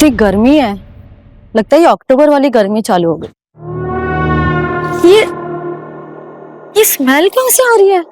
इतनी गर्मी है, लगता है ये अक्टूबर वाली गर्मी चालू हो गई। ये स्मेल कहाँ से आ रही है?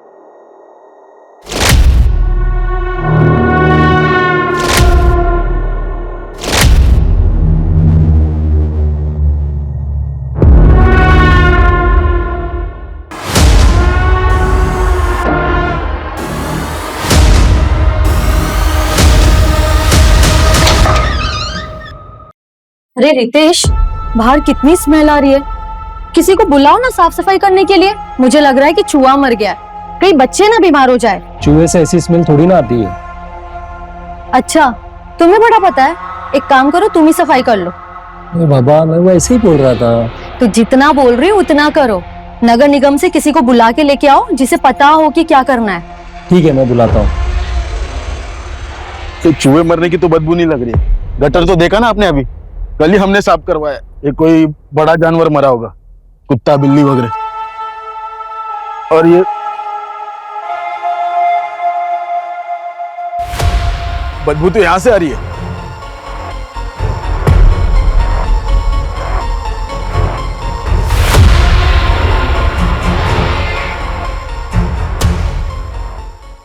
अरे रितेश, बाहर कितनी स्मेल आ रही है। किसी को बुलाओ ना साफ सफाई करने के लिए। मुझे लग रहा है कि चूहा मर गया है, कहीं बच्चे ना बीमार हो जाए। चूहे से ऐसी स्मेल थोड़ी ना आती है। अच्छा, तुम्हें बड़ा पता है। एक काम करो, तुम ही सफाई कर लो। अरे बाबा, मैं वो ऐसे ही बोल रहा था। तो जितना बोल रही हो उतना करो। नगर निगम से किसी को बुला के लेके आओ जिसे पता हो कि क्या करना है। ठीक है, मैं बुलाता हूँ। तो चूहे मरने की तो बदबू नहीं लग रही। गटर तो देखा ना आपने, अभी कल ही हमने साफ करवाया। ये कोई बड़ा जानवर मरा होगा, कुत्ता बिल्ली वगैरह। और ये बदबू तो यहां से आ रही है।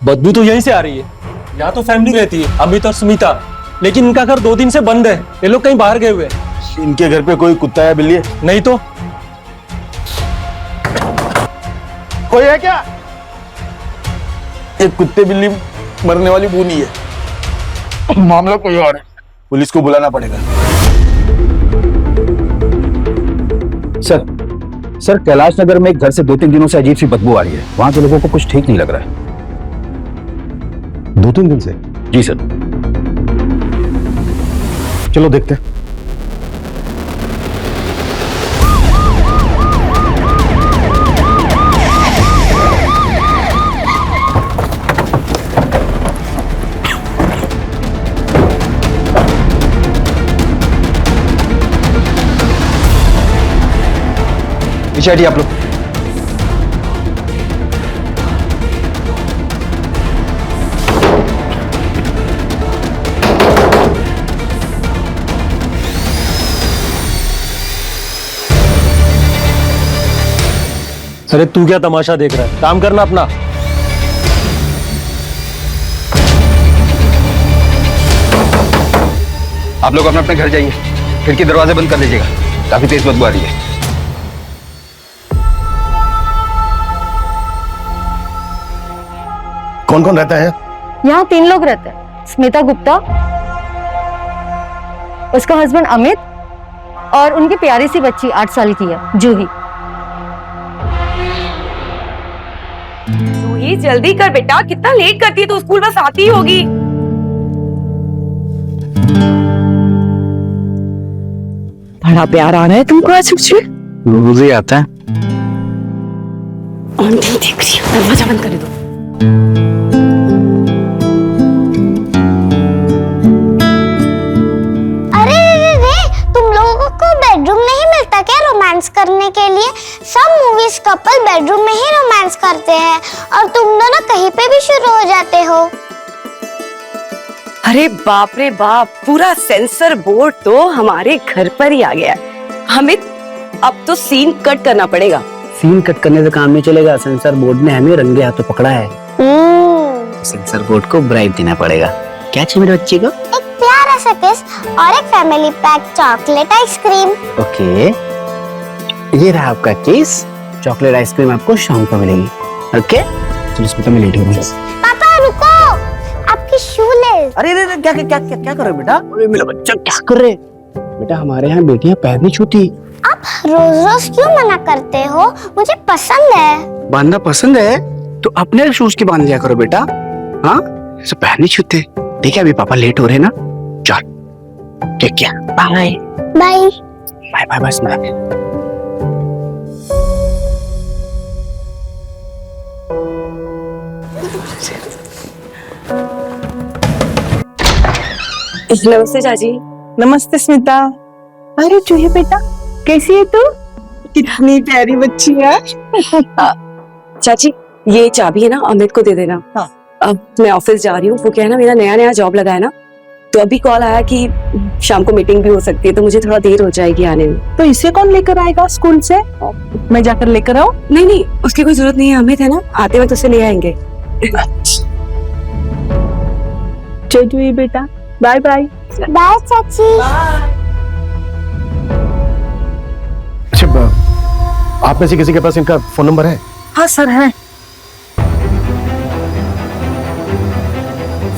बदबू तो यहीं से आ रही है। यहाँ तो फैमिली रहती है, अमित और सुमिता। लेकिन इनका घर 2 दिन से बंद है। ये लोग कहीं बाहर गए हुए हैं। इनके घर पे कोई कुत्ता या बिल्ली है? नहीं तो कोई है क्या? एक कुत्ते बिल्ली मरने वाली बू नहीं है, मामला कोई और है। पुलिस को बुलाना पड़ेगा। सर कैलाश नगर में एक घर से 2-3 दिनों से अजीब सी बदबू आ रही है। वहां के लोगों को कुछ ठीक नहीं लग रहा है। 2-3 दिन से? जी सर। चलो देखते हैं। पीछे हटिए आप लोग। अरे तू क्या तमाशा देख रहा है? काम करना अपना। आप लोग अपने अपने घर जाइए। खिड़की दरवाजे बंद कर लीजिएगा, काफी तेज बदबू आ रही है। कौन कौन रहता है? यहाँ 3 लोग रहते हैं। स्मिता गुप्ता, उसका हस्बैंड अमित और उनकी प्यारी सी बच्ची 8 साल की है, जूही। जूही जल्दी कर बेटा, कितना लेट करती है तू। स्कूल बस आती ही होगी। बड़ा प्यार आ रहा है तुमको आज मुझे। रोज ही आता है। आंटी देख रही है, दरवाजा बंद कर दो। अरे तुम लोगों को बेडरूम नहीं मिलता क्या रोमांस करने के लिए? सब मूवीज कपल बेडरूम में ही रोमांस करते हैं और तुम दोनों कहीं पे भी शुरू हो जाते हो। अरे बाप रे बाप, पूरा सेंसर बोर्ड तो हमारे घर पर ही आ गया। हमें अब तो सीन कट करना पड़ेगा। सीन कट करने से काम नहीं चलेगा। सेंसर बोर्ड ने हमें रंगे हाथों पकड़ा है। सेंसर बोर्ड को ब्राइब देना पड़ेगा। क्या चाहिए मेरे बच्चे को? एक प्यारा सा किस और एक family pack chocolate ice cream. Okay, ये रहा आपका केस। चॉकलेट आइसक्रीम आपको शाम को मिलेगी। ओके, चलो इसमें तो मैं लेट हो गई। पापा रुको, आपकी शूलेस। अरे क्या क्या क्या क्या क्या कर रहे हो बेटा? अरे मेरा बच्चा क्या कर रहे? बेटा हमारे यहाँ बेटियां पैर नहीं छूती। आप रोज रोज क्यों मना करते हो? मुझे पसंद है। बांधना पसंद है तो अपने शूज के बांध लिया करो बेटा। हाँ, ऐसे पैर नहीं छूते। ठीक है, अभी पापा लेट हो रहे हैं ना। चल ठीक है, बाय बाय बाय बाय। बस मैं नमस्ते चाची। नमस्ते स्मिता। अरे चूहे बेटा, कैसी है तू? कितनी प्यारी बच्ची है। चाची ये चाबी है ना, अमित को दे देना। हाँ। अब मैं ऑफिस जा रही हूँ। वो क्या है ना, मेरा नया नया जॉब लगा है ना, तो अभी कॉल आया कि शाम को मीटिंग भी हो सकती है, तो मुझे थोड़ा देर हो जाएगी आने में। तो इसे कौन लेकर आएगा स्कूल से? मैं जाकर लेकर आऊं? नहीं नहीं, उसकी कोई जरूरत नहीं है, अमित है ना, आते वक्त उसे ले आएंगे। चल जूही बेटा, बाय बाय। बाय चाची। अच्छा, आप में से किसी के पास इनका फोन नंबर है? हाँ सर है।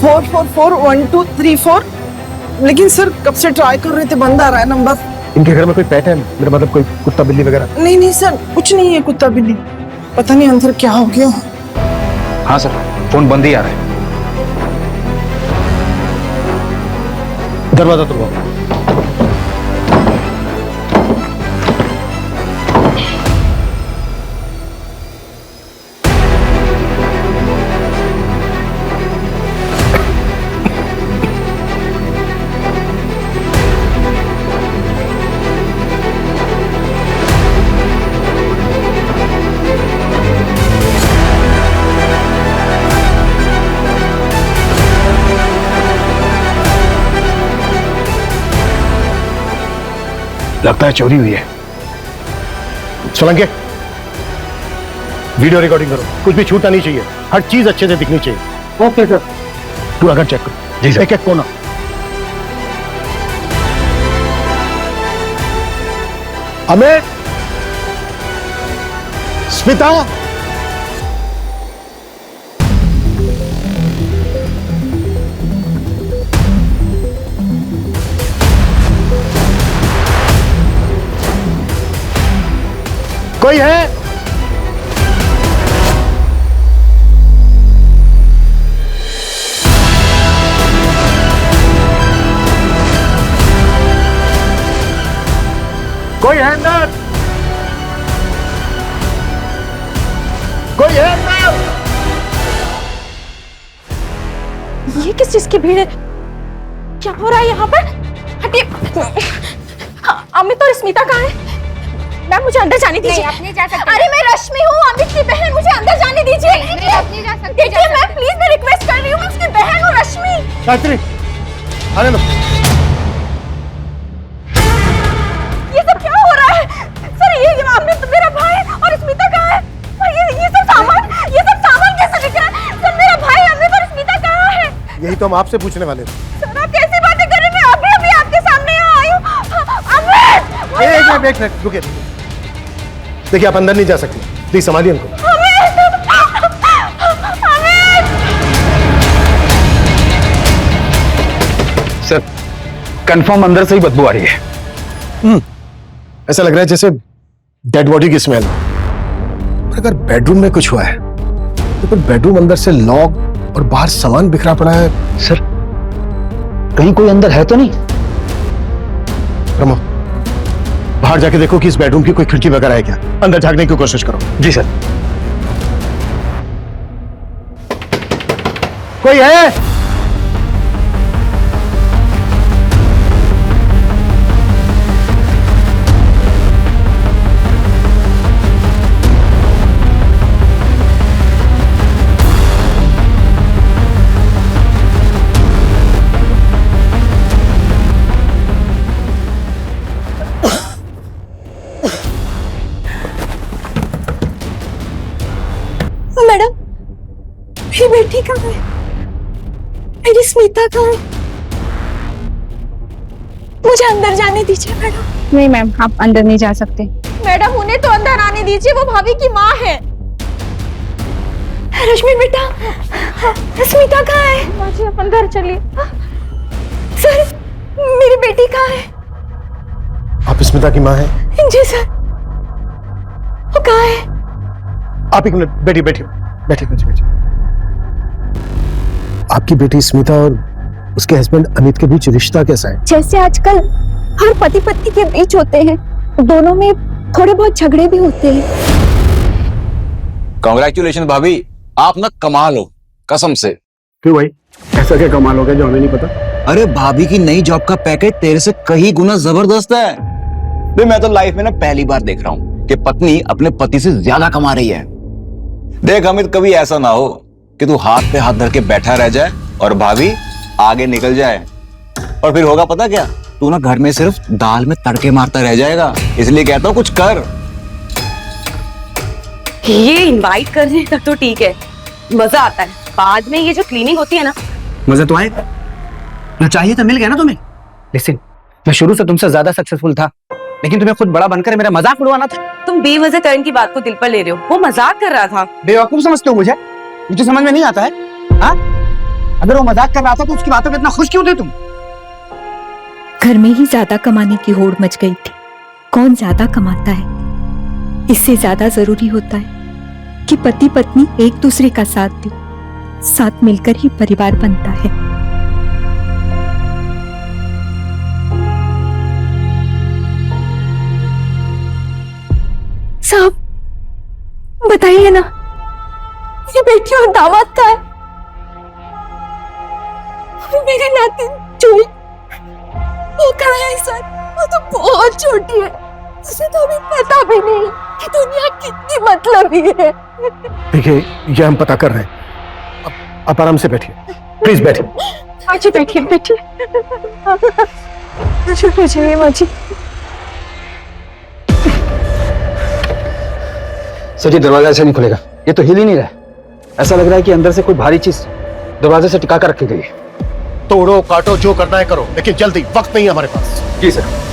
4441234। लेकिन सर कब से ट्राई कर रहे थे, बंद आ रहा है नंबर। इनके घर में कोई पेट है? मेरा मतलब कोई कुत्ता बिल्ली वगैरह? नहीं नहीं सर, कुछ नहीं है कुत्ता बिल्ली, पता नहीं अंदर क्या हो गया। हाँ सर, फोन बंद ही आ रहा है। दरवाजा तोड़वाओ। लगता है चोरी हुई है। सोलंके, वीडियो रिकॉर्डिंग करो, कुछ भी छूटना नहीं चाहिए, हर चीज अच्छे से दिखनी चाहिए। Okay sir. तू अगर चेक कर। जी सर। एक एक कोना। अमित, स्मिता, कोई है? कोई है अंदर? कोई है अंदर? ये किस चीज की भीड़ है? क्या हो रहा है यहाँ पर? हटिए। अमित और स्मिता कहाँ है? मैम मुझे अंदर जाने दीजिए। नहीं, आप नहीं जा सकते। अरे मैं रश्मि हूँ, अमित की बहन, मुझे अंदर जाने दीजिए। नहीं, आप नहीं जा सकते। देखिए मैम प्लीज, मैं रिक्वेस्ट कर रही हूँ, मैं उसकी बहन हूँ रश्मि। गायत्री, आने लो। ये सब क्या हो रहा है? सर ये अमित मेरा भाई और स्मिता कहाँ है? और ये सब सामान कैसे दिख रहा है? सर मेरा भाई अमित और स्मिता कहाँ है? यही तो हम आपसे पूछने वाले थे। सर आप कैसी बातें कर रहे हैं? मैं अभी आपके सामने यहाँ आई हूँ। अमित! एक मिनट रुकिए। देखिए, आप अंदर नहीं जा सकते, प्लीज संभालिए उनको। सर, कंफर्म अंदर से ही बदबू आ रही है। ऐसा लग रहा है जैसे डेड बॉडी की स्मेल। अगर बेडरूम में कुछ हुआ है तो फिर बेडरूम अंदर से लॉक और बाहर सामान बिखरा पड़ा है। सर, कहीं कोई अंदर है तो नहीं? रमो, बाहर जाके देखो कि इस बेडरूम की कोई खिड़की वगैरह है क्या। अंदर झांकने की कोशिश करो। जी सर। कोई है? मैडम मेरी बेटी कहाँ है? मेरी स्मिता कहाँ है? मुझे अंदर जाने दीजिए मैडम। नहीं मैम, आप अंदर नहीं जा सकते। मैडम उन्हें तो अंदर आने दीजिए, वो भाभी की माँ है। रश्मि बेटा, स्मिता कहाँ है? माँ जी आप अंदर चलिए। सर मेरी बेटी कहाँ है? आप स्मिता की माँ हैं? जी सर। वो कहाँ है? आप एक मिनट बैठिए बैठिए बैठिए बैठिए बैठिए। आपकी बेटी स्मिता और उसके हस्बैंड अमित के बीच रिश्ता कैसा है? जैसे आजकल हर पति पत्नी के बीच होते हैं, दोनों में थोड़े बहुत झगड़े भी होते हैं। कांग्रेचुलेशन भाभी, आप ना कमाल हो कसम से। क्यों भाई, ऐसा क्या कमाल हो गया जो हमें नहीं पता? अरे भाभी की नई जॉब का पैकेज तेरे से कहीं गुना जबरदस्त है। मैं तो लाइफ में ना पहली बार देख रहा हूँ कि पत्नी अपने पति से ज्यादा कमा रही है। देख अमित, कभी ऐसा ना हो कि तू हाथ पे हाथ धर के बैठा रह जाए और भाभी आगे निकल जाए। और फिर होगा पता क्या, तू ना घर में सिर्फ दाल में तड़के मारता रह जाएगा। इसलिए कहता हूँ कुछ कर। ये इनवाइट करने तक तो ठीक है, मजा आता है, बाद में ये जो क्लीनिंग होती है ना। मजा तो आए ना, चाहिए तो मिल गया ना तुम्हें। लिसन, मैं शुरू से तुमसे ज्यादा सक्सेसफुल था, लेकिन तुम्हें खुद बड़ा बनकर मेरा मजाक उड़वाना था। तुम बेवजह करण की बात को दिल पर ले रहे हो, वो मजाक कर रहा था। बेवकूफ समझते हो मुझे? मुझे समझ में नहीं आता है। हाँ, अगर वो मजाक कर रहा था तो उसकी बातों पे इतना खुश क्यों थे तुम? घर में ही ज्यादा कमाने की होड़ मच गई थी। कौन ज्यादा कमाता है, इससे ज्यादा जरूरी होता है कि पति पत्नी एक दूसरे का साथ दे। साथ मिलकर ही परिवार बनता है। साहब, बताइए ना, मेरी बेटी और दामाद का है। मेरी नाती चुई, वो कहाँ है सर? वो तो बहुत छोटी है, उसे तो अभी पता भी नहीं कि दुनिया कितनी मतलबी है। देखिए, ये हम पता कर रहे हैं। आप आराम से बैठिए, प्लीज बैठिए। माजी बैठिए, बैठिए। बैठिए माजी। सर जी, दरवाजा ऐसे नहीं खुलेगा, ये तो हिल ही नहीं रहा है। ऐसा लग रहा है कि अंदर से कोई भारी चीज दरवाजे से टिका कर रखी गई है। तोड़ो काटो, जो करना है करो, लेकिन जल्दी, वक्त नहीं है हमारे पास। जी सर।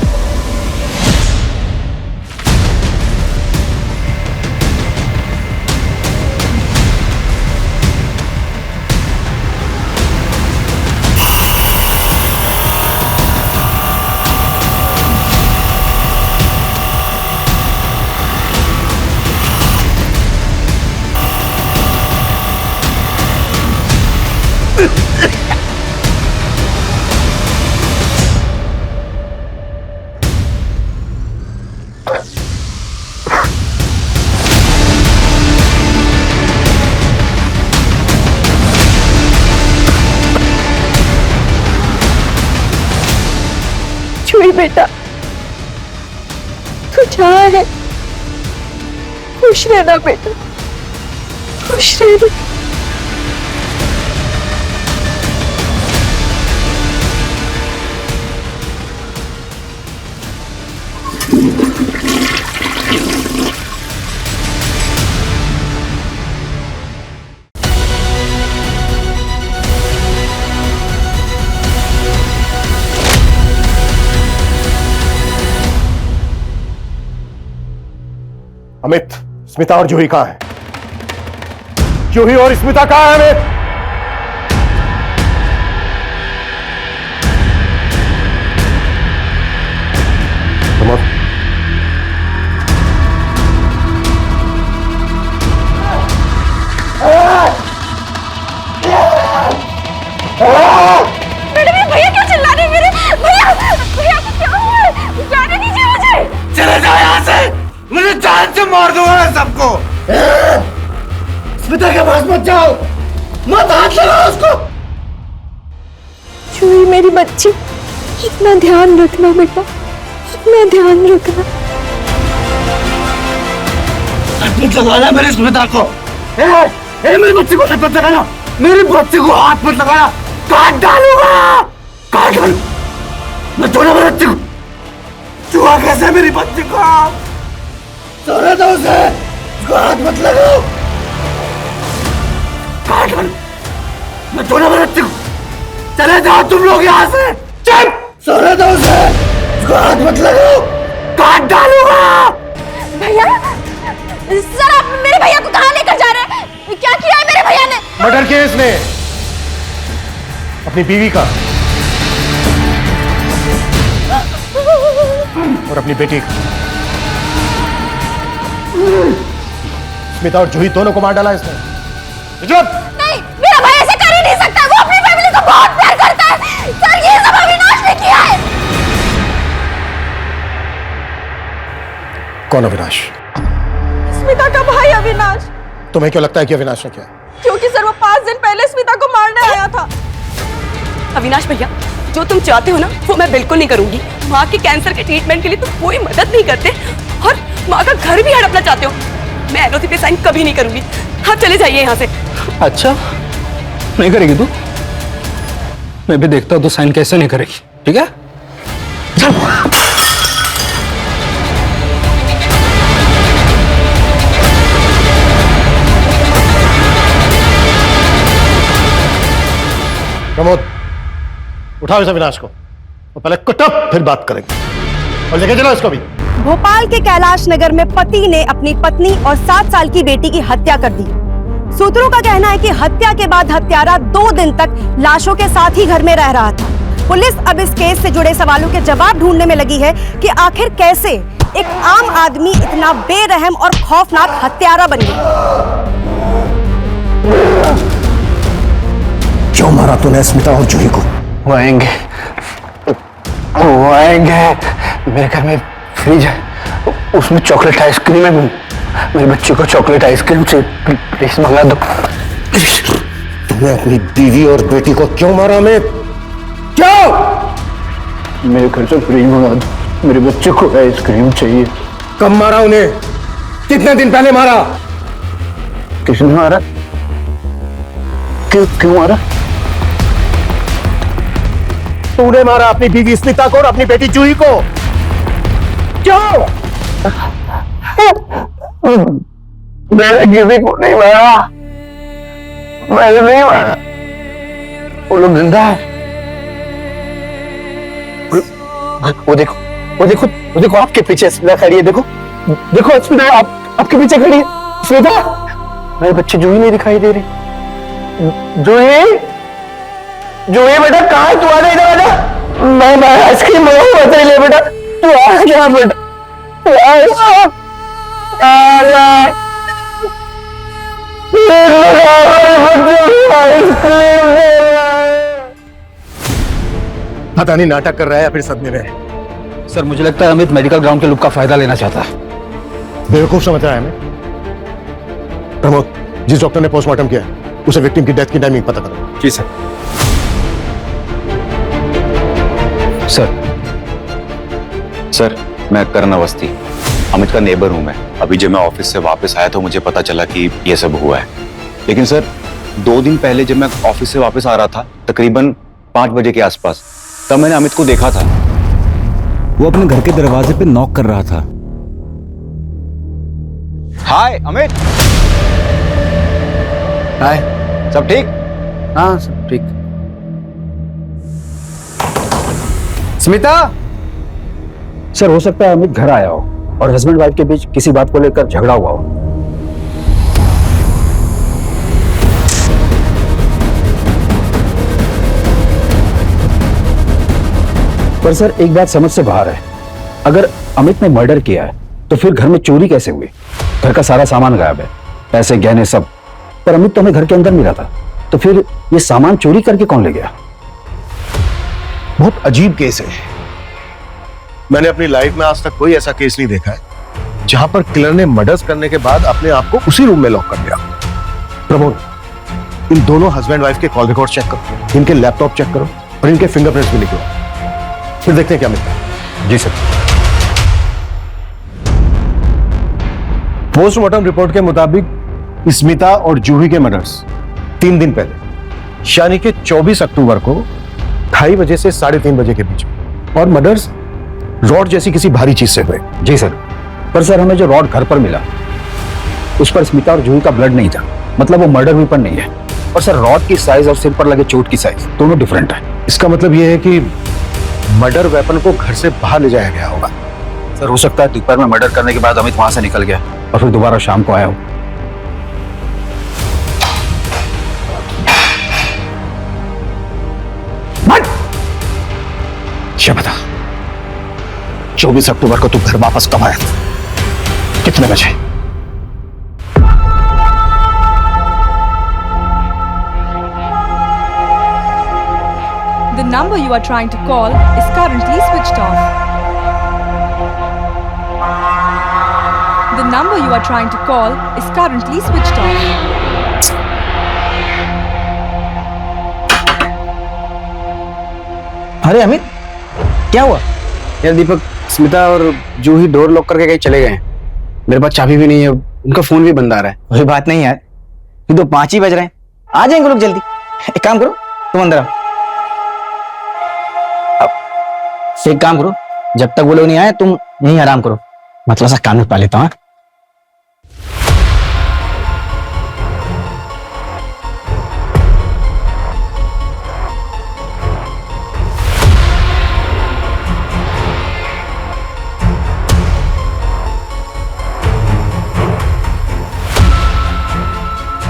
छुई बेटा, तू जहाँ है खुश रहना बेटा, खुश रहना। अमित, स्मिता और जूही कहाँ है? जूही और स्मिता कहाँ है अमित? मैडम, भैया क्यों चिल्ला रहे हैं? मेरे भैया, भैया को क्या हुआ है? जाने दीजिए मुझे। चले जाओ यहाँ से, मुझे जान से मार दूंगा मैं सबको। स्मिता के पास मत जाओ, मत हाथ लगाओ उसको। छुई मेरी बच्ची, इतना ध्यान रखना बेटा, इतना ध्यान रखना। मत लगाना मेरी स्मिता को। मेरी बच्ची को मत लगाना, मेरी बच्ची को हाथ मत लगाना, काट डालूंगा, काट डालू। मैं छोड़ा मेरी बच्ची को। चूहा कैसे मेरी बच्ची को? सोने दो उसे, उसको हाथ मत लगाओ, काट डालू। मैं छोड़ा मेरी बच्ची को। चले जाओ तुम लोग यहाँ से, चुप। सोने दो उसे, उसको हाथ मत लगाओ, काट डालूंगा। भैया, सर आप मेरे भैया को कहाँ लेकर जा रहे हैं? क्या किया है मेरे भैया ने? मर्डर किया इसने, अपनी बीवी का और अपनी बेटी का। स्मिता और जूही दोनों को मार डाला इसने। नहीं, मेरा भाई ऐसे कर ही नहीं सकता, वो अपनी फैमिली को बहुत प्यार करता है। सर ये सब अविनाश ने किया है। कौन अविनाश? स्मिता का भाई अविनाश। तुम्हें क्यों लगता है कि अविनाश ने किया? क्योंकि सर वो 5 दिन पहले स्मिता को मारने आया था। अविनाश भैया, जो तुम चाहते हो ना वो मैं बिल्कुल नहीं करूंगी। माँ के कैंसर के ट्रीटमेंट के लिए तुम कोई मदद नहीं करते और माँ का घर भी हड़पना चाहते हो। मैं एलओसी पे साइन कभी नहीं करूंगी। आप चले जाइए यहाँ से। अच्छा, नहीं करेगी तू? मैं भी देखता हूँ तो साइन कैसे नहीं करेगी। ठीक है? चल। प्रमोद, उठाओ इस अविनाश को और पहले कुटअप फिर बात करेंगे और लेके चलो इसको भी। भोपाल के कैलाश नगर में पति ने अपनी पत्नी और 7 साल की बेटी की हत्या कर दी। सूत्रों का कहना है कि हत्या के बाद हत्यारा 2 दिन तक लाशों के साथ ही घर में रह रहा था। पुलिस अब इस केस से जुड़े सवालों के जवाब ढूंढने में लगी है कि आखिर कैसे एक आम आदमी इतना बेरहम और खौफनाक हत्यारा बन गया। क्यों मारा तूने स्मिता और जूही को? वो आएंगे, मेरे घर में फ्रिज है, उसमें चॉकलेट आइसक्रीम है। मेरे बच्चे को चॉकलेट आइसक्रीम से प्लीज मंगा दो। तूने अपनी बीवी और बेटी को क्यों मारा? मैं क्यों? मेरे घर से फ्रिज मंगा दो, मेरे बच्चे को आइसक्रीम चाहिए। कब मारा उन्हें? कितने दिन पहले मारा? किसने मारा? क्यों मारा? तूने मारा अपनी बीवी स्मिता को और अपनी बेटी जूही को। क्यों? मैंने किसी को नहीं मारा, मैंने नहीं मारा। वो लोग जिंदा है। वो देखो आपके पीछे स्मिता खड़ी है। देखो स्मिता आपके पीछे खड़ी है। स्मिता, मेरे बच्चे जूही नहीं दिखाई दे रही। जूही बेटा कहाँ है? तू आ जा, इधर आ जा। मैं आइसक्रीम मंगाऊंगा तेरे लिए बेटा। तू आ जा बेटा, तू आ जा। पता नहीं नाटक कर रहा है या फिर सदमे में है। सर मुझे लगता है अमित मेडिकल ग्राउंड के लुक का फायदा लेना चाहता है। बेवकूफ समझ रहा है हमें। प्रमोद, जिस डॉक्टर ने पोस्टमार्टम किया उसे विक्टिम की डेथ की टाइमिंग पता करो। जी सर। सर, मैं करण अवस्थी, अमित का नेबर हूं मैं। अभी जब मैं ऑफिस से वापस आया तो मुझे पता चला कि ये सब हुआ है। लेकिन सर, 2 दिन पहले जब मैं ऑफिस से वापस आ रहा था, तकरीबन 5 बजे के आसपास, तब मैंने अमित को देखा था। वो अपने घर के दरवाजे पे नॉक कर रहा था। हाय अमित। हाय, सब ठीक? हाँ सब ठीक। स्मिता, सर हो सकता है अमित घर आया हो और हस्बैंड वाइफ के बीच किसी बात को लेकर झगड़ा हुआ हो। पर सर एक बात समझ से बाहर है, अगर अमित ने मर्डर किया है तो फिर घर में चोरी कैसे हुई? घर का सारा सामान गायब है, पैसे गहने सब, पर अमित तो हमें घर के अंदर मिला था, तो फिर ये सामान चोरी करके कौन ले गया? बहुत अजीब केस है। मैंने अपनी लाइफ में आज तक कोई ऐसा केस नहीं देखा है जहां पर किलर ने मर्डर्स करने के बाद अपने आप को उसी रूम में लॉक कर दिया। प्रमोद, इन दोनों हस्बैंड वाइफ के कॉल रिकॉर्ड चेक करो, इनके लैपटॉप चेक करो और इनके फिंगरप्रिंट्स भी निकलो, फिर देखते हैं क्या मिलता है। जी सर। पोस्टमार्टम रिपोर्ट के मुताबिक स्मिता और जूही के मर्डर्स 3 दिन पहले, यानी कि 24 अक्टूबर को 2:30 बजे से 3:30 बजे के बीच में, और मर्डर्स रॉड जैसी किसी भारी चीज से हुए। जी सर। पर सर हमें जो रॉड घर पर मिला उस पर स्मिता और जूही का ब्लड नहीं था, मतलब वो मर्डर वेपन नहीं है। और सर रॉड की साइज और सिर पर लगे चोट की साइज दोनों डिफरेंट है। इसका मतलब यह है कि मर्डर वेपन को घर से बाहर ले जाया गया होगा। सर हो सकता है दोपहर में मर्डर करने के बाद अमित वहां से निकल गया और फिर दोबारा शाम को आया हो। ये बता, 24 अक्टूबर को तू घर वापस कब आया था? कितने बजे? The number you are trying to call is currently switched off. The number you are trying to call is currently switched off. अरे अमित, क्या हुआ? यार दीपक, स्मिता और जूही डोर लॉक करके कहीं चले गए हैं। मेरे पास चाबी भी नहीं है, उनका फोन भी बंद आ रहा है। कोई बात नहीं यार, ये तो 5 ही बज रहे हैं, आ जाएंगे लोग जल्दी। एक काम करो, तुम अंदर आओ। एक काम करो, जब तक वो लोग नहीं आए तुम यहीं आराम करो, मतलब सा कान में पा लेता हूँ। हाँ?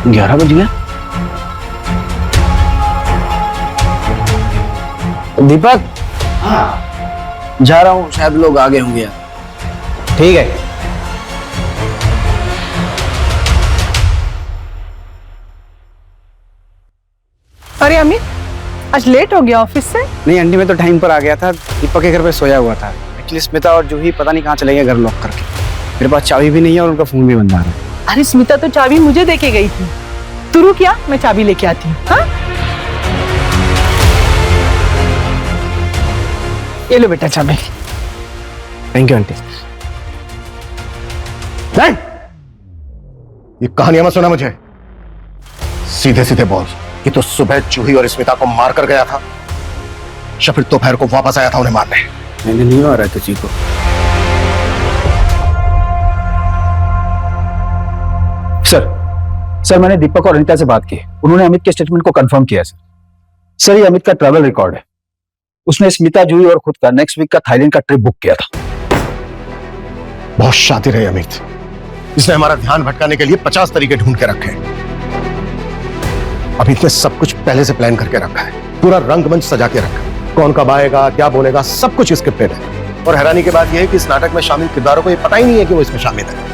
11 बज गया। दीपक, जा रहा हूँ, शायद लोग आगे होंगे यार। ठीक है। अरे अमित, आज लेट हो गया ऑफिस से? नहीं आंटी, मैं तो टाइम पर आ गया था, दीपक के घर पे सोया हुआ था। एक्चुअली स्मिता और जूही पता नहीं कहाँ चले गए घर लॉक करके। मेरे पास चाबी भी नहीं है और उनका फोन भी बंद आ रहा है। अरे स्मिता तो चाबी मुझे देके गई थी। तू रुक, क्या मैं चाबी लेके आती हूँ। हाँ, ये लो बेटा चाबी। Thank you aunty. नहीं, ये कहानियां मत सुना मुझे, सीधे सीधे बोल। ये तो सुबह जूही और स्मिता को मार कर गया था, या फिर दोपहर को वापस आया था उन्हें मारने? मैंने नहीं मारा तुझी को। सर मैंने दीपक और अनीता से बात की, उन्होंने अमित के स्टेटमेंट को कंफर्म किया सर ये अमित का ट्रैवल रिकॉर्ड है। उसने स्मिता, जूही और खुद का नेक्स्ट वीक का थाईलैंड का ट्रिप बुक किया था। बहुत शातिर है अमित, इसने हमारा ध्यान भटकाने के लिए 50 तरीके ढूंढ के रखे। अमित ने सब कुछ पहले से प्लान करके रखा है, पूरा रंगमंच सजा के रखा है। कौन कब आएगा, क्या बोलेगा, सब कुछ स्क्रिप्टेड है। और हैरानी की बात यह है कि इस नाटक में शामिल किरदारों को यह पता ही नहीं है कि वो इसमें शामिल है।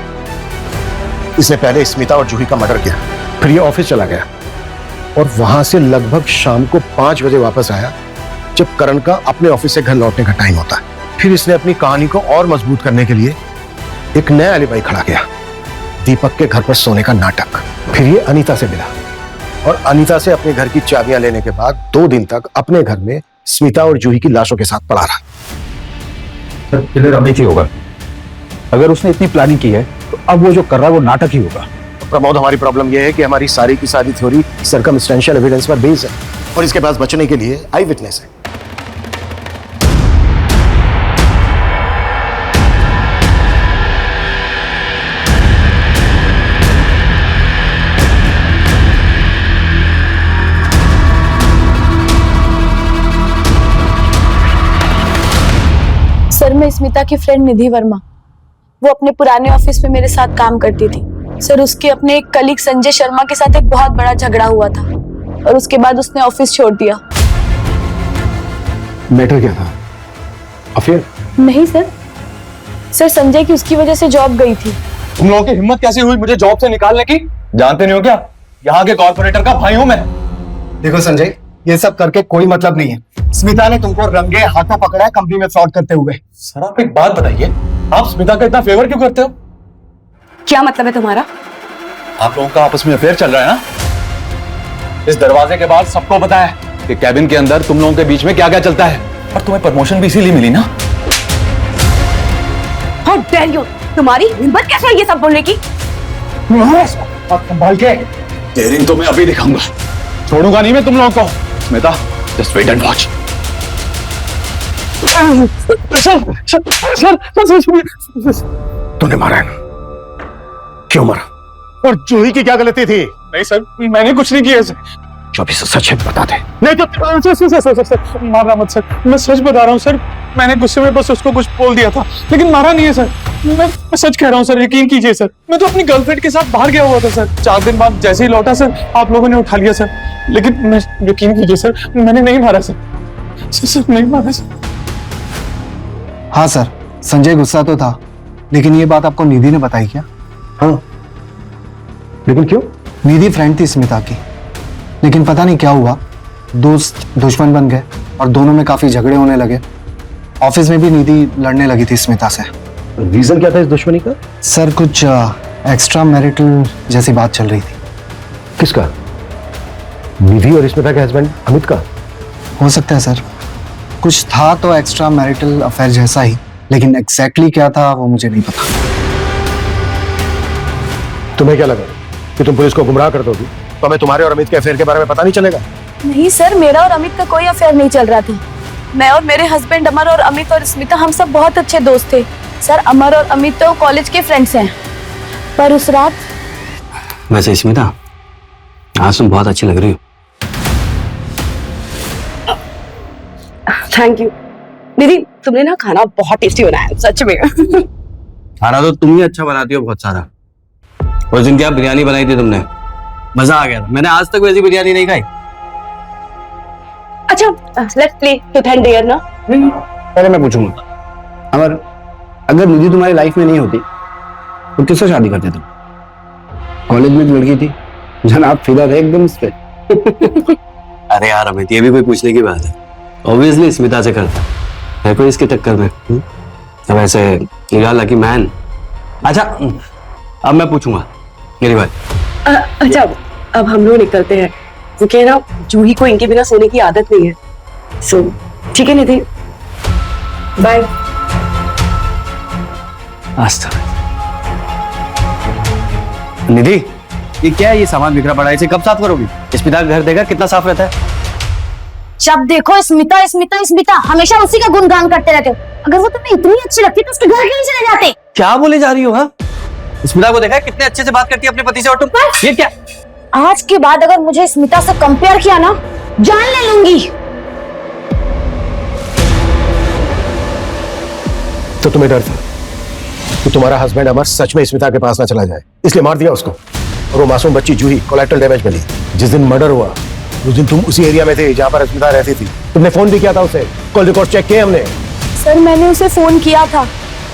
इसने पहले स्मिता और जूही का मर्डर किया, फिर ये ऑफिस चला गया और वहां से लगभग शाम को 5 बजे वापस आया, जब करण का अपने ऑफिस से घर लौटने का टाइम होता है। फिर इसने अपनी कहानी को और मजबूत करने के लिए एक नया एलिबाई खड़ा किया, दीपक के घर पर सोने का नाटक। फिर ये अनीता से मिला और अनीता से अपने घर की चाबियां लेने के बाद 2 दिन तक अपने घर में स्मिता और जूही की लाशों के साथ पड़ा रहा। किलर अमित ही होगा। अगर उसने इतनी प्लानिंग की है तो अब वो जो कर रहा है वो नाटक ही होगा। प्रमोद, हमारी प्रॉब्लम यह है कि हमारी सारी की सारी थ्योरी सर्कमस्टेंशियल एविडेंस पर बेस्ड है और इसके पास बचने के लिए आई विटनेस है। सर, मैं स्मिता की फ्रेंड निधि वर्मा, वो अपने पुराने ऑफिस में मेरे साथ काम करती थी। सर, उसके अपने एक कलीग संजय शर्मा के साथ एक बहुत बड़ा झगड़ा हुआ था और उसके बाद उसने ऑफिस छोड़ दिया। मैटर क्या था? अफेयर? नहीं सर, संजय की उसकी वजह से जॉब गई थी। तुम लोगों की हिम्मत कैसे हुई मुझे जॉब से निकालने की? जानते नहीं हो क्या, यहाँ के कॉर्पोरेटर का भाई हूं मैं। देखो संजय, ये सब करके कोई मतलब नहीं है। स्मिता ने तुमको रंगे हाथों पकड़ा है कंपनी में फ्रॉड करते हुए। सर आप एक बात बताइए, आप स्मिता का इतना फेवर क्यों करते हो? क्या मतलब है तुम्हारा? आप लोगों का आपस में अफेयर चल रहा है ना? इस दरवाजे के बाद सबको पता है कि कैबिन के अंदर तुम लोगों के बीच में क्या क्या चलता है। और तुम्हें प्रमोशन भी इसीलिए मिली ना? How dare you! तुम्हारी हिम्मत कैसे है ये सब बोलने की? संभाल के। डेयरिंग तो मैं अभी दिखाऊंगा, छोड़ूंगा नहीं मैं तुम लोगों को। Smita, just wait and watch. तूने मारा है ना? क्यों मारा? और जूही की क्या गलती थी? नहीं सर, मैंने कुछ नहीं किया सर। जो भी सच है बता दे। नहीं तो सर, मारना मत सर, मैं सच बता रहा हूँ सर। मैंने गुस्से में बस उसको कुछ बोल दिया था, लेकिन मारा नहीं है सर। मैं सच कह रहा हूँ सर, यकीन कीजिए सर। मैं तो अपनी गर्लफ्रेंड के साथ बाहर गया हुआ था सर। 4 दिन बाद जैसे ही लौटा सर, आप लोगों ने उठा लिया सर। लेकिन मैं, यकीन कीजिए सर, मैंने नहीं मारा सर। सर नहीं मारा सर। हाँ सर, संजय गुस्सा तो था, लेकिन ये बात आपको निधि ने बताई क्या? हाँ, लेकिन क्यों? निधि फ्रेंड थी स्मिता की, लेकिन पता नहीं क्या हुआ, दोस्त दुश्मन बन गए और दोनों में काफी झगड़े होने लगे। ऑफिस में भी निधि लड़ने लगी थी स्मिता से। रीजन क्या था इस दुश्मनी का? सर कुछ एक्स्ट्रा मैरिटल जैसी बात चल रही थी। किसका? निधि और स्मिता के हस्बैंड अमित का? हो सकता है सर, कुछ था तो एक्स्ट्रा मैरिटल अफेयर जैसा ही, लेकिन एग्जैक्टली क्या था वो मुझे नहीं पता। तुम्हें क्या लगा कि तुम पुलिस को गुमराह कर दोगी तो हमें तुम्हारे और अमित के अफेयर के बारे में पता नहीं चलेगा? नहीं सर, मेरा और अमित का कोई अफेयर नहीं चल रहा था। मैं और मेरे हस्बैंड अमर और अमित और स्मिता हम सब बहुत अच्छे दोस्त थे। सर अमर और अमित तो कॉलेज के फ्रेंड्स हैं, पर उस रात। वैसे स्मिता, आज तुम बहुत अच्छी लग रही हो। थैंक यू दीदी, तुमने ना खाना बहुत टेस्टी बनाया है, सच में। खाना तो तुम ही अच्छा बनाती हो बहुत सारा। उस दिन क्या बिरयानी बनाई थी तुमने, मजा आ गया था। मैंने आज तक वैसी बिरयानी नहीं खाई। अच्छा, let's play truth and dare ना। पहले मैं पूछूंगा, अमर, अगर निधि तुम्हारी लाइफ में नहीं होती तो किससे शादी करते तुम? कॉलेज में एक लड़की थी, जनाब फिदा थे एकदम इस पे। अरे यार अमित, ये भी कोई पूछने की बात है? ऑब्वियसली स्मिता से करता है कोई इसके चक्कर में। अब ऐसे लकी मैन। अच्छा, अब मैं पूछूंगा मेरी बात। अच्छा, अब हम लोग निकलते हैं क्योंकि ना जूही को इनके बिना सोने की आदत नहीं है। सो ठीक है निधि, बाय। निधि, ये क्या है? ये सामान बिखरा पड़ा है, इसे कब साफ करोगी? स्मिता का घर देखा कितना साफ रहता है। जब देखो स्मिता स्मिता स्मिता, हमेशा उसी का गुणगान करते रहते हो। अगर वो तुम्हें इतनी अच्छी लगती तो उसके घर क्यों नहीं चले जाते? क्या बोले जा रही हो? हाँ, स्मिता को देखा है कितने अच्छे से बात करती है अपने पति से, और तुम ये क्या? आज के बाद अगर मुझे स्मिता से कंपेयर किया ना, जान ले लूंगी। तो तुम्हें डर था कि तुम्हारा हस्बैंड अमर सच में स्मिता के पास ना चला जाए, इसलिए मार दिया उसको। और वो मासूम बच्ची जूही कोलैटरल डैमेज मिली। जिस दिन मर्डर हुआ उस दिन तुम उसी एरिया में थे जहां पर स्मिता रहती थी। तुमने फोन भी किया था उसे, कॉल रिकॉर्ड चेक किए हमने। सर मैंने उसे फोन किया था,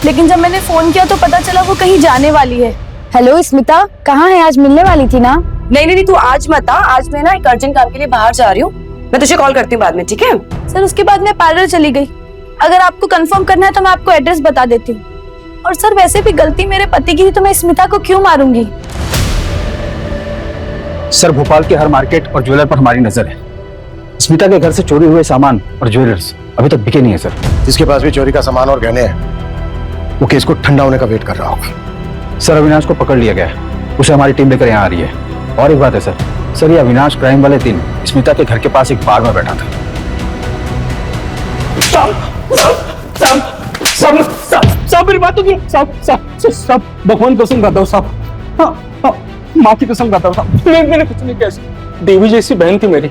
लेकिन जब मैंने फोन किया तो पता चला वो कहीं जाने वाली है। हेलो स्मिता, कहाँ है? आज मिलने वाली थी ना? नहीं नहीं, तू आज मत आ, आज मैं ना एक अर्जेंट काम के लिए बाहर जा रही हूँ। मैं तुझे कॉल करती हूँ बाद में, ठीक है? सर उसके बाद मैं पार्लर चली गई। अगर आपको कंफर्म करना है तो मैं आपको एड्रेस बता देती हूँ। और सर वैसे भी गलती मेरे पति की थी, तो मैं स्मिता को क्यों मारूंगी? सर भोपाल के हर मार्केट और ज्वेलर पर हमारी नजर है। स्मिता के घर से चोरी हुए सामान और ज्वेलर्स अभी तक बिके नहीं है सर। जिसके पास भी चोरी का सामान और गहने हैं वो केस को ठंडा होने का वेट कर रहा होगा। सर अविनाश को पकड़ लिया गया है, उसे हमारी टीम लेकर यहाँ आ रही है। और एक बात है सर, ये अविनाश क्राइम वाले दिन स्मिता के घर के पास एक बार में बैठा था। साहब मेरी बात तो सुनो। साहब भगवान कसम खाता हूँ साहब, हाँ, माँ की कसम खाता हूँ साहब, मैंने कुछ नहीं किया। देवी जैसी बहन थी मेरी,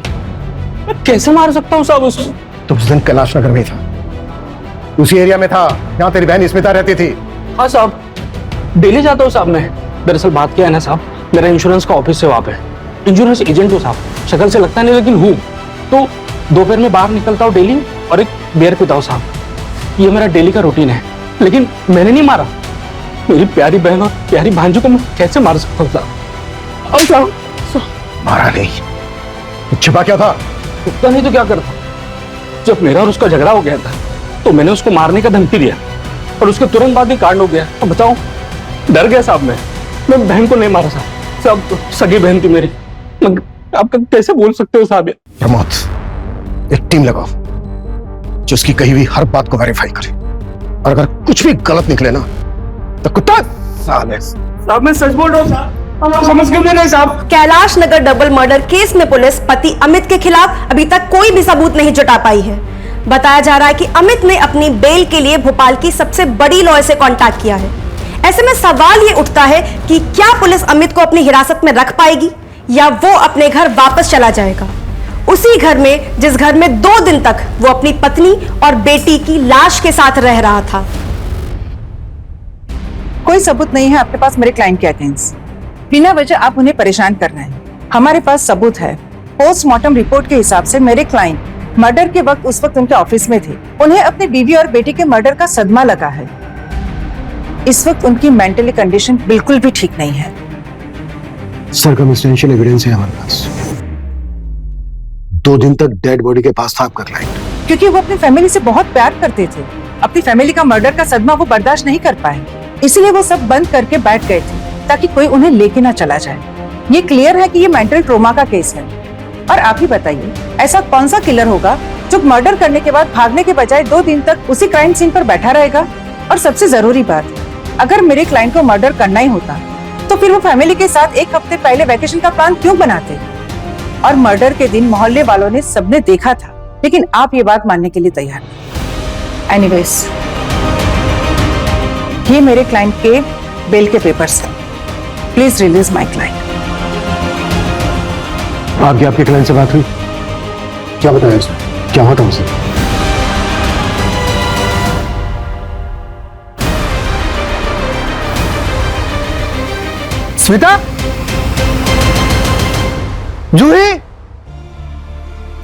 मैं कैसे मार सकता हूँ साहब उसको? तो उस दिन कैलाश नगर में था, उसी एरिया में था जहाँ तेरी बहन स्मिता रहती थी। हाँ साहब, डेली जाता हूँ साहब मैं। दरअसल बात क्या है ना साहब, मेरा इंश्योरेंस का ऑफिस है वहाँ पे, इंश्योरेंस एजेंट हूँ साहब। शक्ल से लगता नहीं लेकिन हूँ। तो दोपहर में बाहर निकलता हूँ डेली और एक बियर पीता हूँ साहब। ये मेरा डेली का रूटीन है। लेकिन मैंने नहीं मारा, मेरी प्यारी बहन और प्यारी भांजू को मैं कैसे मार सकता हूँ साहब? और साहब मारा नहीं, छिपा क्या था? उतना नहीं तो क्या करता? जब मेरा और उसका झगड़ा हो गया था तो मैंने उसको मारने का धमकी दिया और उसके तुरंत बाद ही कांड हो गया। तो बताओ, डर गया साहब मैं बहन को नहीं मारा साहब। सब सगी बहन थी मेरी। आप कैसे बोल सकते हो साहब? प्रमोद, एक टीम लगाओ जो उसकी कही हुई हर बात को वेरीफाई करे, और अगर कुछ भी गलत निकले ना तो कुत्ता साले। साहब मैं सच बोल रहा हूँ साहब, समझ क्यों नहीं साहब? Kailash Nagar double murder case में पुलिस पति अमित के खिलाफ अभी तक कोई भी सबूत नहीं जुटा पाई है। बताया जा रहा है कि अमित ने अपनी बेल के लिए भोपाल की सबसे बड़ी लॉयर से कांटेक्ट किया है। ऐसे में सवाल ये उठता है कि क्या पुलिस अमित को अपनी हिरासत में रख पाएगी या वो अपने घर वापस चला जाएगा, उसी घर में जिस घर में 2 दिन तक वो अपनी पत्नी और बेटी की लाश के साथ रह रहा था। कोई सबूत नहीं है आपके पास मेरे क्लाइंट के अगेंस्ट। बिना वजह आप उन्हें परेशान कर रहे हैं। हमारे पास सबूत है। पोस्टमार्टम रिपोर्ट के हिसाब से मेरे क्लाइंट मर्डर के वक्त उस वक्त उनके ऑफिस में थे। उन्हें अपनी बीवी और बेटी के मर्डर का सदमा लगा है। इस वक्त उनकी मेंटली कंडीशन बिल्कुल भी ठीक नहीं है। सर्कमस्टेंशियल एविडेंस है हमारे पास। 2 दिन तक डेड बॉडी के पास था आपका क्लाइंट, क्योंकि वो अपनी फैमिली से बहुत प्यार करते थे। अपनी फैमिली का मर्डर का सदमा वो बर्दाश्त नहीं कर पाए, इसलिए वो सब बंद करके बैठ गए थे ताकि कोई उन्हें लेके ना चला जाए। ये क्लियर है कि ये मेंटल ट्रोमा का केस है। और आप ही बताइए, ऐसा कौन सा किलर होगा जो मर्डर करने के बाद भागने के बजाय 2 दिन तक उसी क्राइम सीन पर बैठा रहेगा? और सबसे जरूरी बात, अगर मेरे क्लाइंट को मर्डर करना ही होता तो फिर वो फैमिली के साथ 1 हफ्ते पहले वैकेशन का प्लान क्यों बनाते? और मर्डर के दिन मोहल्ले वालों ने सबने देखा था लेकिन आप ये बात मानने के लिए तैयार नहीं। एनीवेज, ये मेरे क्लाइंट के बेल के पेपर्स हैं। Please release my client. आपके क्लाइंट से बात हुई? क्या बताया उसने? क्या हुआ था उसे? Smita, Juhi,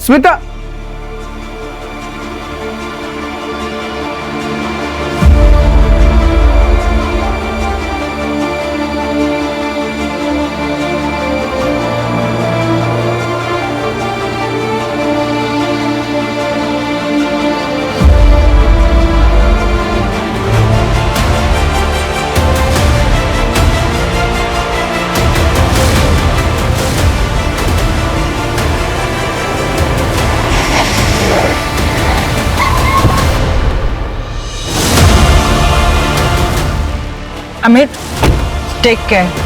Smita. Amit, take care.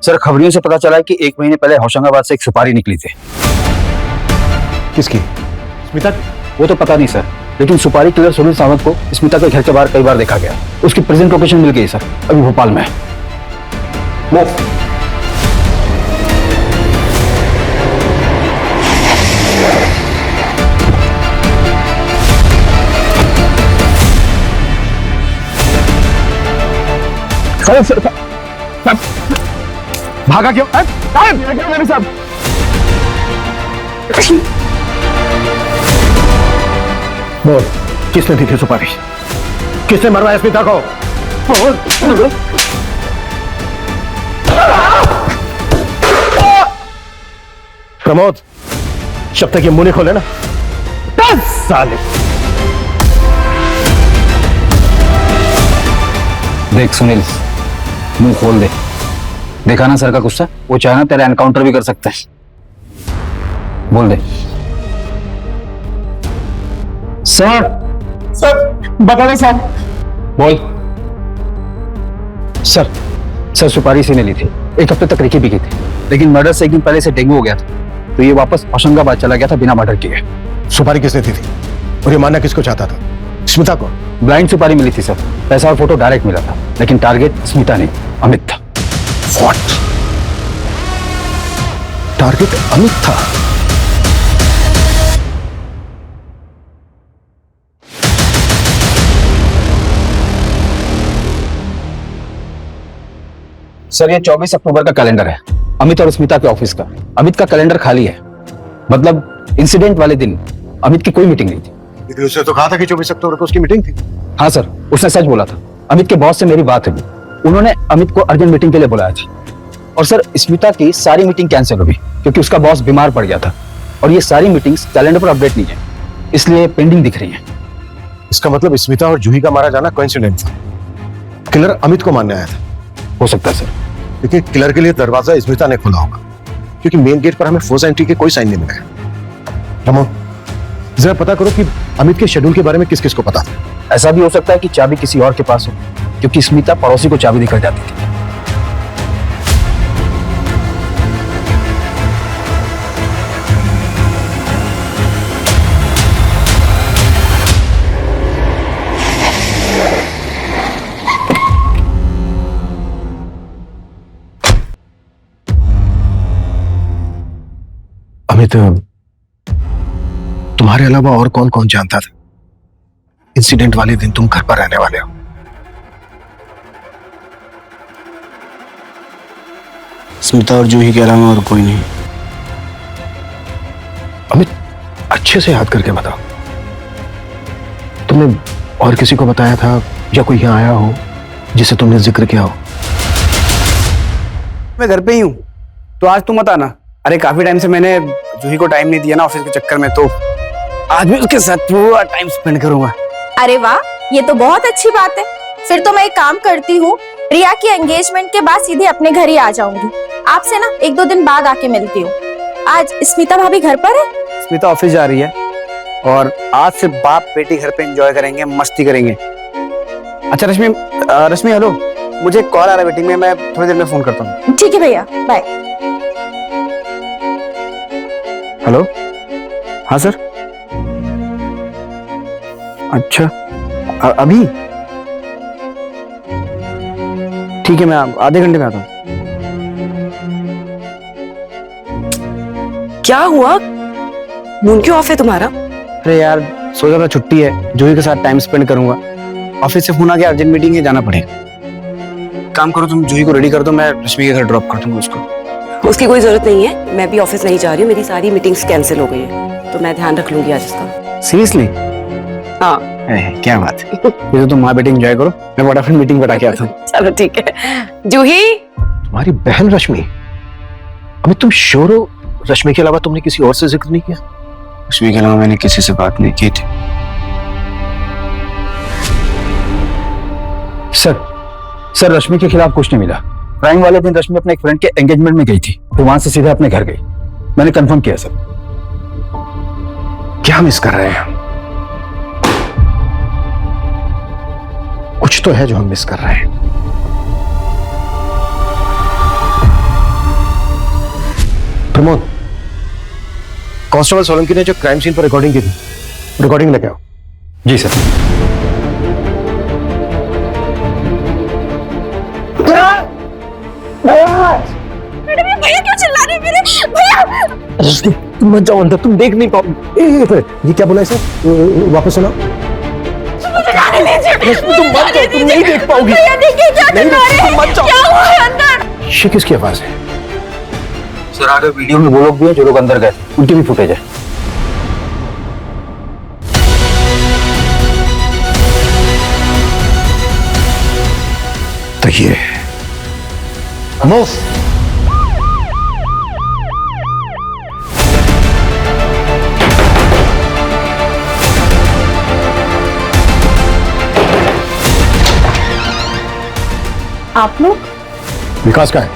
Sir खबरियों से पता चला है कि 1 महीने पहले होशंगाबाद से एक सुपारी निकली थी। किसकी? स्मिता? वो तो पता नहीं सर, लेकिन सुपारी किलर सुनील सावंत को स्मिता के घर के बाहर कई बार देखा गया। उसकी प्रेजेंट लोकेशन मिल गई सर, अभी भोपाल में है। वो भागा क्यों? मेरे साथ बोल, किसने दी थी सुपारी? किसने मरवाया स्मिता को? बोल। प्रमोद, जब तक ये मुंह नहीं खोले ना, 10 साल। देख सुनील, मुंह खोल दे। देखा ना सर का गुस्सा? वो चाहे ना तेरा एनकाउंटर भी कर सकते हैं। बोल दे। सर बता दे साहब। बोल। सर सुपारी से नहीं ली थी, 1 हफ्ते तक रिकी भी की थी, लेकिन मर्डर से 1 दिन पहले से डेंगू हो गया था, तो ये वापस होशंगाबाद चला गया था बिना मर्डर किए। सुपारी किसने दी थी और ये मारना किसको चाहता था? स्मिता को? ब्लाइंड सुपारी मिली थी सर, पैसा और फोटो डायरेक्ट मिला था, लेकिन टारगेट स्मिता नहीं अमित था। What? टारगेट अमित था? सर ये 24 अक्टूबर का कैलेंडर है, अमित और स्मिता के ऑफिस का। अमित का कैलेंडर खाली है, मतलब इंसिडेंट वाले दिन अमित की कोई मीटिंग नहीं थी। लेकिन उसने तो कहा था कि 24 अक्टूबर को उसकी मीटिंग थी। हाँ सर, उसने सच बोला था। अमित के बॉस से मेरी बात हुई, उन्होंने अमित को अर्जेंट मीटिंग के लिए बुलाया था। और सर स्मिता की सारी मीटिंग कैंसिल हो गई क्योंकि उसका बॉस बीमार पड़ गया था, और ये सारी मीटिंग्स कैलेंडर पर अपडेट नहीं है, इसलिए पेंडिंग दिख रही है। इसका मतलब स्मिता और जूही का मारा जाना कोइंसिडेंस था। किलर अमित को मारने आया था। हो सकता है सर, लेकिन किलर के लिए दरवाजा स्मिता ने खोला होगा, क्योंकि मेन गेट पर हमें फोर्स एंट्री के कोई साइन नहीं मिला है। रमो, जरा पता करो कि अमित के शेड्यूल के बारे में किस किस को पता था। ऐसा भी हो सकता है कि चाबी किसी और के पास हो, क्योंकि स्मिता पड़ोसी को चाबी देकर जाती थी। अमित, तुम्हारे अलावा और कौन कौन जानता था इंसिडेंट वाले दिन तुम घर पर रहने वाले हो? स्मिता और जूही के अलावा और कोई नहीं। अमित, अच्छे से याद करके बताओ, तुमने और किसी को बताया था या कोई यहाँ आया हो जिसे तुमने जिक्र किया हो? मैं घर पे ही हूँ, तो आज तुम मत आना। अरे काफी टाइम से मैंने जूही को टाइम नहीं दिया ना ऑफिस के चक्कर में, तो आज भी उसके साथ पूरा टाइम स्पेंड करूंगा। अरे वाह, ये तो बहुत अच्छी बात है। फिर तो मैं एक काम करती हूँ, रिया की एंगेजमेंट के बाद सीधे अपने घर ही आ जाऊंगी। आपसे ना 1-2 दिन बाद आके मिलती हूँ। आज स्मिता भाभी घर पर है? स्मिता ऑफिस जा रही है और आज से बाप बेटी घर पे एंजॉय करेंगे, मस्ती करेंगे। अच्छा रश्मि हेलो, मुझे कॉल आ रहा है मीटिंग में, मैं थोड़ी देर में फोन करता हूँ। ठीक है भैया, बाय। हेलो, हाँ सर। अच्छा अभी ठीक है, मैं आधे घंटे में आता हूँ। क्या हुआ? मून क्यों ऑफ है तुम्हारा? अरे यार, सोचा था छुट्टी है, जूही के साथ टाइम स्पेंड करूंगा। ऑफिस से फोन आ गया, अर्जेंट मीटिंग है, जाना पड़ेगा। काम करो, तुम जूही को रेडी कर दो, मैं रश्मि के घर ड्रॉप कर दूंगा उसको। उसकी कोई जरूरत नहीं है, मैं भी ऑफिस नहीं जा रही हूँ, मेरी सारी मीटिंग्स कैंसिल हो गई है, तो मैं ध्यान रख लूंगी आज इसका। सीरियसली? हाँ। क्या बात है। ये तो तुम माँ बेटी एंजॉय करो, मैं फटाफट मीटिंग बता के आता हूँ। चलो ठीक है। जूही, तुम्हारी बहन रश्मि? अमित, तुम श्योर हो रश्मि के अलावा तुमने किसी और से जिक्र नहीं किया? रश्मि के अलावा मैंने किसी से बात नहीं की थी। सर रश्मि के खिलाफ कुछ नहीं मिला। क्राइम वाले दिन रश्मि अपने एक फ्रेंड के एंगेजमेंट में गई थी, फिर वहां से सीधे अपने घर गई। मैंने कंफर्म किया सर। क्या मिस कर रहे हैं हम? कुछ तो है जो हम मिस कर रहे हैं। प्रमोद, कांस्टेबल सोलंकी ने जो क्राइम सीन पर रिकॉर्डिंग की थी, रिकॉर्डिंग लेके आओ। जी सर। भैया क्यों चिल्ला रहे हैं मेरे? भैया तुम मत जाओ अंदर, तुम देख नहीं पाओगे। ये क्या बोला इसे? वापस सुनो। तुम मत जाओ, तुम नहीं देख पाओगी। भैया देखिए क्या कर रहे हैं, मत जाओ। क्या हुआ है अंदर? ये किसकी आवाज है? सर आगे वीडियो में वो लोग भी है जो लोग अंदर गए, उनकी भी फुटेज है। तो ये अमोस, आप लोग? विकास का है।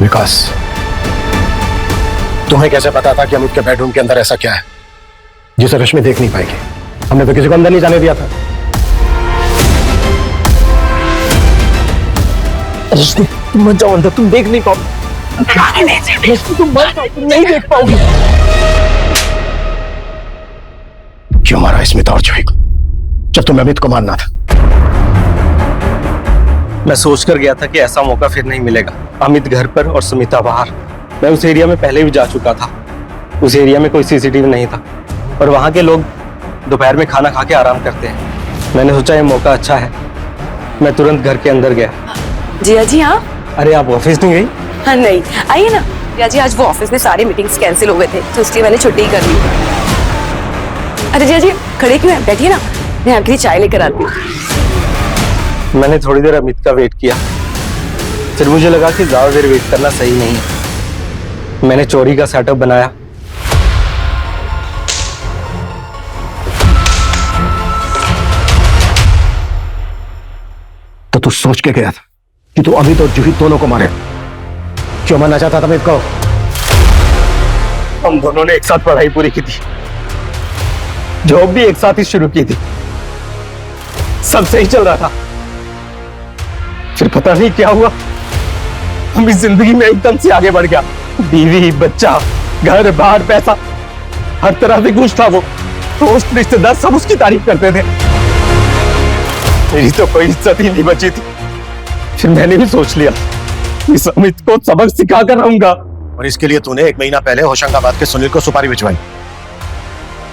विकास, तुम्हें कैसे पता था कि अमित के बेडरूम के अंदर ऐसा क्या है जिसे रश्मि देख नहीं पाएगी? हमने तो किसी को अंदर नहीं जाने दिया था। रश्मि, तुम मत जाओ अंदर, तुम देख नहीं पाओगे। तुम मत जाओ, तुम नहीं देख पाओगी। क्यों मारा स्मिता और जूही को जब तुम्हें अमित को मारना था? मैं सोच कर गया था कि ऐसा मौका फिर नहीं मिलेगा। अमित घर पर और सुमिता बाहर। मैं उस एरिया में पहले भी जा चुका था। उस एरिया में कोई सीसीटीवी नहीं था और वहां के लोग दोपहर में खाना खा के आराम करते हैं। मैंने सोचा ये मौका अच्छा है, मैं तुरंत घर के अंदर गया। जिया जी हाँ। अरे आप ऑफिस नहीं गई? हाँ नहीं, आइए ना। जिया जी आज वो ऑफिस में सारे मीटिंग्स कैंसिल हो गए थे, तो इसलिए मैंने छुट्टी कर ली। अरे जिया जी खड़े क्यों हैं? बैठिए ना, मैं आपके लिए चाय लेकर आती हूँ। मैंने थोड़ी देर अमित का वेट किया, फिर मुझे लगा कि ज्यादा देर वेट करना सही नहीं है। मैंने चोरी का सेटअप बनाया। तो तू सोच के गया था कि तू अमित और जूही दोनों को मारे? क्यों मारना चाहता था अमित को? हम दोनों ने एक साथ पढ़ाई पूरी की थी, जॉब भी एक साथ ही शुरू की थी, सब सही चल रहा था। फिर पता नहीं क्या हुआ, हम इस जिंदगी में एकदम से आगे बढ़ गया। बीवी, बच्चा, घर बार, पैसा, हर तरह से खुश था वो। दोस्त, रिश्तेदार सब उसकी तारीफ करते थे। मेरी तो कोई इज्जत ही नहीं बची थी। फिर मैंने भी सोच लिया इस अमित को सबक सिखा कर रहूंगा। और इसके लिए तूने 1 महीना पहले होशंगाबाद के सुनील को सुपारी भिजवाई।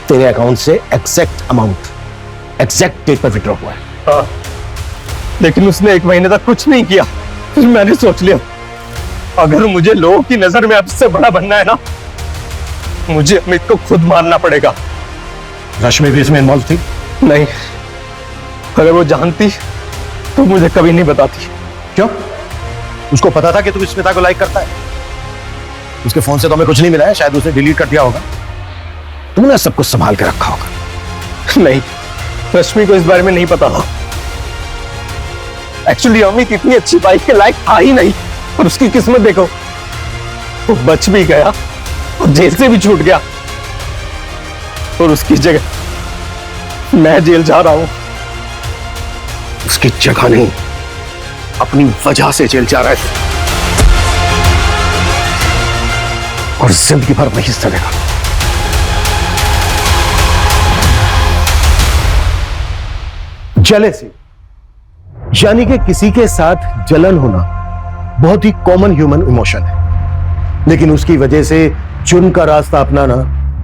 तेरे अकाउंट से एग्जैक्ट अमाउंट एग्जैक्ट डेट पर विड्रॉ हुआ है। हाँ, लेकिन उसने 1 महीने तक कुछ नहीं किया। फिर मैंने सोच लिया अगर मुझे लोगों की नजर में सबसे बड़ा बनना है ना, मुझे अमित को खुद मारना पड़ेगा। रश्मि भी इसमें इन्वॉल्व थी? नहीं, अगर वो जानती तो मुझे कभी नहीं बताती। क्यों? उसको पता था कि तू स्मिता को लाइक करता है? उसके फोन से तो हमें कुछ नहीं मिला है, शायद उसने डिलीट कर दिया होगा। तुमने सब कुछ संभाल के रखा होगा। नहीं, रश्मि को इस बारे में नहीं पता था। एक्चुअली अमित इतनी अच्छी बाइक के लायक था ही नहीं, और उसकी किस्मत देखो, वो बच भी गया और जेल से भी छूट गया, और उसकी जगह मैं जेल जा रहा हूं। उसकी जगह नहीं, अपनी वजह से जेल जा रहा है, और जिंदगी भर वही सड़ेगा। जेलेसी यानी कि किसी के साथ जलन होना बहुत ही कॉमन ह्यूमन इमोशन है, लेकिन उसकी वजह से जुर्म का रास्ता अपनाना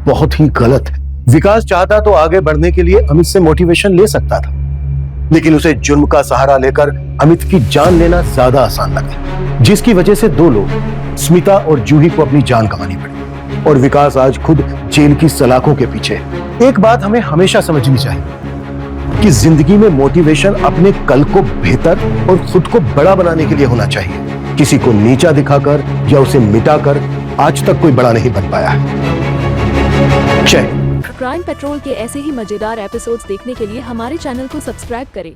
बहुत ही गलत है। विकास चाहता तो आगे बढ़ने के लिए अमित से मोटिवेशन ले सकता था, लेकिन उसे जुर्म का सहारा लेकर अमित की जान लेना ज्यादा आसान लगा, जिसकी वजह से 2 लोग स्मिता और जूही को अपनी जान गंवानी पड़ी, और विकास आज खुद जेल की सलाखों के पीछे है। एक बात हमें हमेशा समझनी चाहिए कि जिंदगी में मोटिवेशन अपने कल को बेहतर और खुद को बड़ा बनाने के लिए होना चाहिए। किसी को नीचा दिखाकर या उसे मिटाकर आज तक कोई बड़ा नहीं बन पाया है। जय। क्राइम पेट्रोल के ऐसे ही मजेदार एपिसोड्स देखने के लिए हमारे चैनल को सब्सक्राइब करें